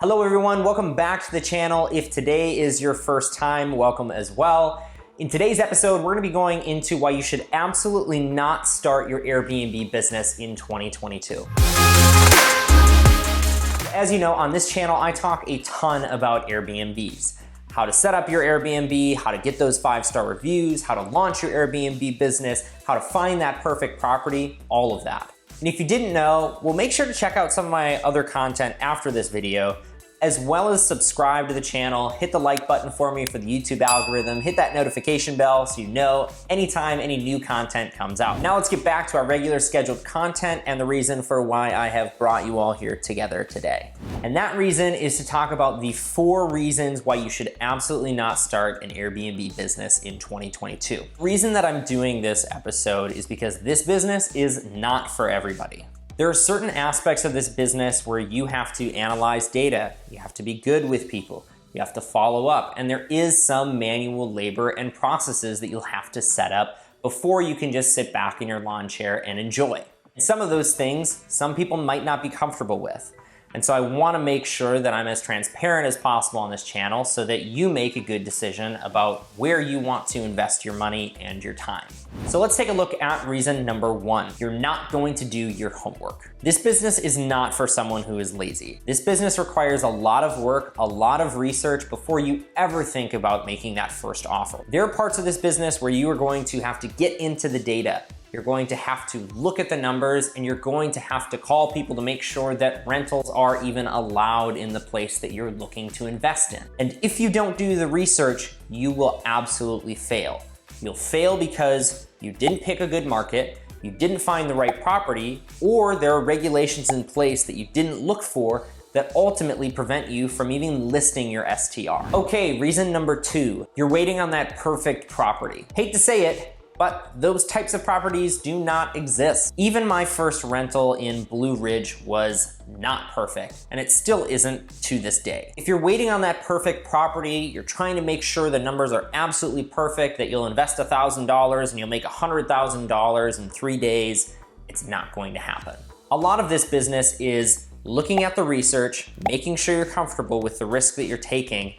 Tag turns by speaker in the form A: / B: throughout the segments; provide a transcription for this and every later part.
A: Hello everyone, welcome back to the channel. If today is your first time, welcome as well. In today's episode, we're gonna be going into why you should absolutely not start your Airbnb business in 2022. As you know, on this channel, I talk a ton about Airbnbs. How to set up your Airbnb, how to get those 5-star reviews, how to launch your Airbnb business, how to find that perfect property, all of that. And if you didn't know, well, make sure to check out some of my other content after this video, as well as subscribe to the channel, hit the like button for me for the YouTube algorithm, hit that notification bell so you know anytime any new content comes out. Now let's get back to our regular scheduled content and the reason for why I have brought you all here together today. And that reason is to talk about the 4 reasons why you should absolutely not start an Airbnb business in 2022. The reason that I'm doing this episode is because this business is not for everybody. There are certain aspects of this business where you have to analyze data, you have to be good with people, you have to follow up, and there is some manual labor and processes that you'll have to set up before you can just sit back in your lawn chair and enjoy. And some of those things, some people might not be comfortable with. And so I wanna make sure that I'm as transparent as possible on this channel so that you make a good decision about where you want to invest your money and your time. So let's take a look at reason number 1. You're not going to do your homework. This business is not for someone who is lazy. This business requires a lot of work, a lot of research before you ever think about making that first offer. There are parts of this business where you are going to have to get into the data. You're going to have to look at the numbers and you're going to have to call people to make sure that rentals are even allowed in the place that you're looking to invest in. And if you don't do the research, you will absolutely fail. You'll fail because you didn't pick a good market, you didn't find the right property, or there are regulations in place that you didn't look for that ultimately prevent you from even listing your STR. Okay, reason number 2, you're waiting on that perfect property. Hate to say it, but those types of properties do not exist. Even my first rental in Blue Ridge was not perfect, and it still isn't to this day. If you're waiting on that perfect property, you're trying to make sure the numbers are absolutely perfect, that you'll invest $1,000 and you'll make $100,000 in 3 days, it's not going to happen. A lot of this business is looking at the research, making sure you're comfortable with the risk that you're taking,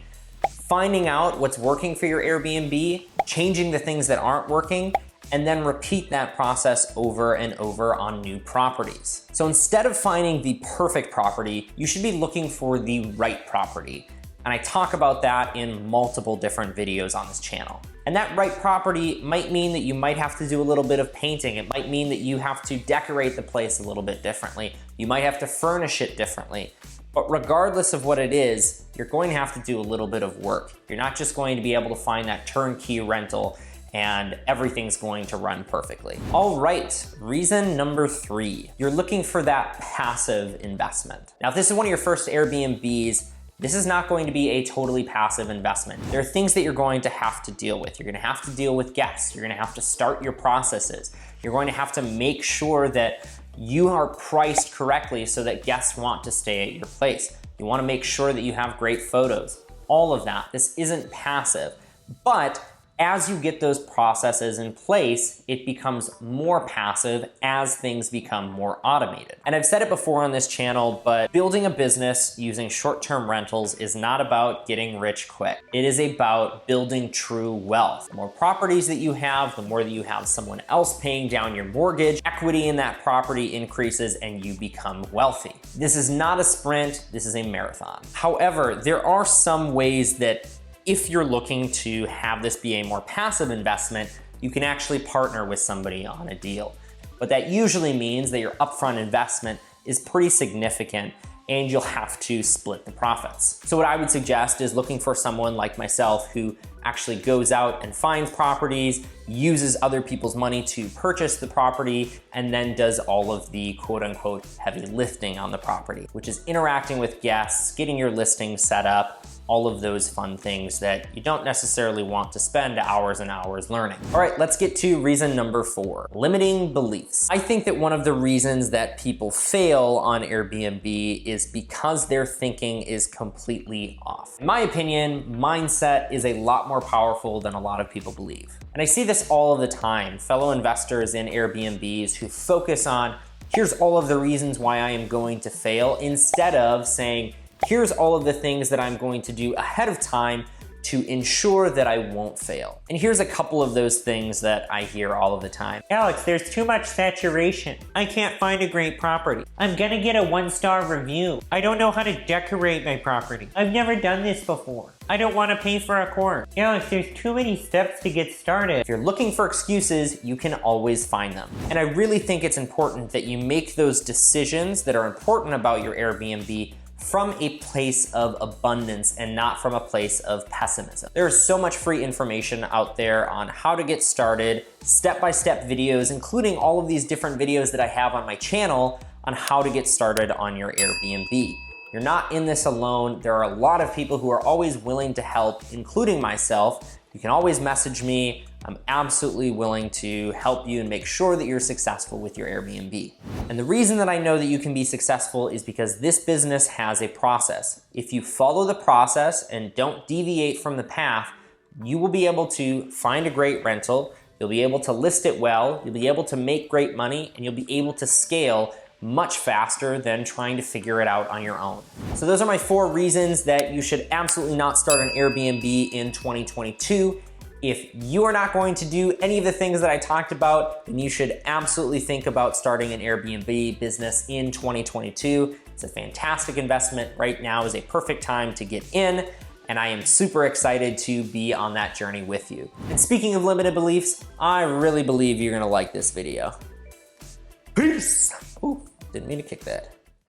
A: finding out what's working for your Airbnb, changing the things that aren't working, and then repeat that process over and over on new properties. So instead of finding the perfect property, you should be looking for the right property. And I talk about that in multiple different videos on this channel. And that right property might mean that you might have to do a little bit of painting. It might mean that you have to decorate the place a little bit differently. You might have to furnish it differently. But regardless of what it is, you're going to have to do a little bit of work. You're not just going to be able to find that turnkey rental and everything's going to run perfectly. All right, reason number 3, you're looking for that passive investment. Now, if this is one of your first Airbnbs, this is not going to be a totally passive investment. There are things that you're going to have to deal with. You're gonna have to deal with guests. You're gonna have to start your processes. You're going to have to make sure that you are priced correctly so that guests want to stay at your place. You wanna make sure that you have great photos, all of that. This isn't passive, but as you get those processes in place, it becomes more passive as things become more automated. And I've said it before on this channel, but building a business using short-term rentals is not about getting rich quick. It is about building true wealth. The more properties that you have, the more that you have someone else paying down your mortgage, equity in that property increases and you become wealthy. This is not a sprint, this is a marathon. However, there are some ways that if you're looking to have this be a more passive investment, you can actually partner with somebody on a deal. But that usually means that your upfront investment is pretty significant and you'll have to split the profits. So what I would suggest is looking for someone like myself who actually goes out and finds properties, uses other people's money to purchase the property, and then does all of the quote unquote heavy lifting on the property, which is interacting with guests, getting your listing set up, all of those fun things that you don't necessarily want to spend hours and hours learning. All right, let's get to reason number 4, limiting beliefs. I think that one of the reasons that people fail on Airbnb is because their thinking is completely off. In my opinion, mindset is a lot more powerful than a lot of people believe. And I see this all of the time, fellow investors in Airbnbs who focus on, here's all of the reasons why I am going to fail, instead of saying, Here's all of the things that I'm going to do ahead of time to ensure that I won't fail. And here's a couple of those things that I hear all of the time.
B: Alex, there's too much saturation. I can't find a great property. I'm gonna get a 1-star review. I don't know how to decorate my property. I've never done this before. I don't want to pay for a course. Alex, there's too many steps to get started.
A: If you're looking for excuses, you can always find them. And I really think it's important that you make those decisions that are important about your Airbnb from a place of abundance and not from a place of pessimism. There is so much free information out there on how to get started, step-by-step videos, including all of these different videos that I have on my channel on how to get started on your Airbnb. You're not in this alone. There are a lot of people who are always willing to help, including myself. You can always message me. I'm absolutely willing to help you and make sure that you're successful with your Airbnb. And the reason that I know that you can be successful is because this business has a process. If you follow the process and don't deviate from the path, you will be able to find a great rental, you'll be able to list it well, you'll be able to make great money, and you'll be able to scale much faster than trying to figure it out on your own. So those are my 4 reasons that you should absolutely not start an Airbnb in 2022. If you are not going to do any of the things that I talked about, then you should absolutely think about starting an Airbnb business in 2022. It's a fantastic investment. Right now is a perfect time to get in, and I am super excited to be on that journey with you. And speaking of limited beliefs, I really believe you're gonna like this video. Peace! Ooh, didn't mean to kick that.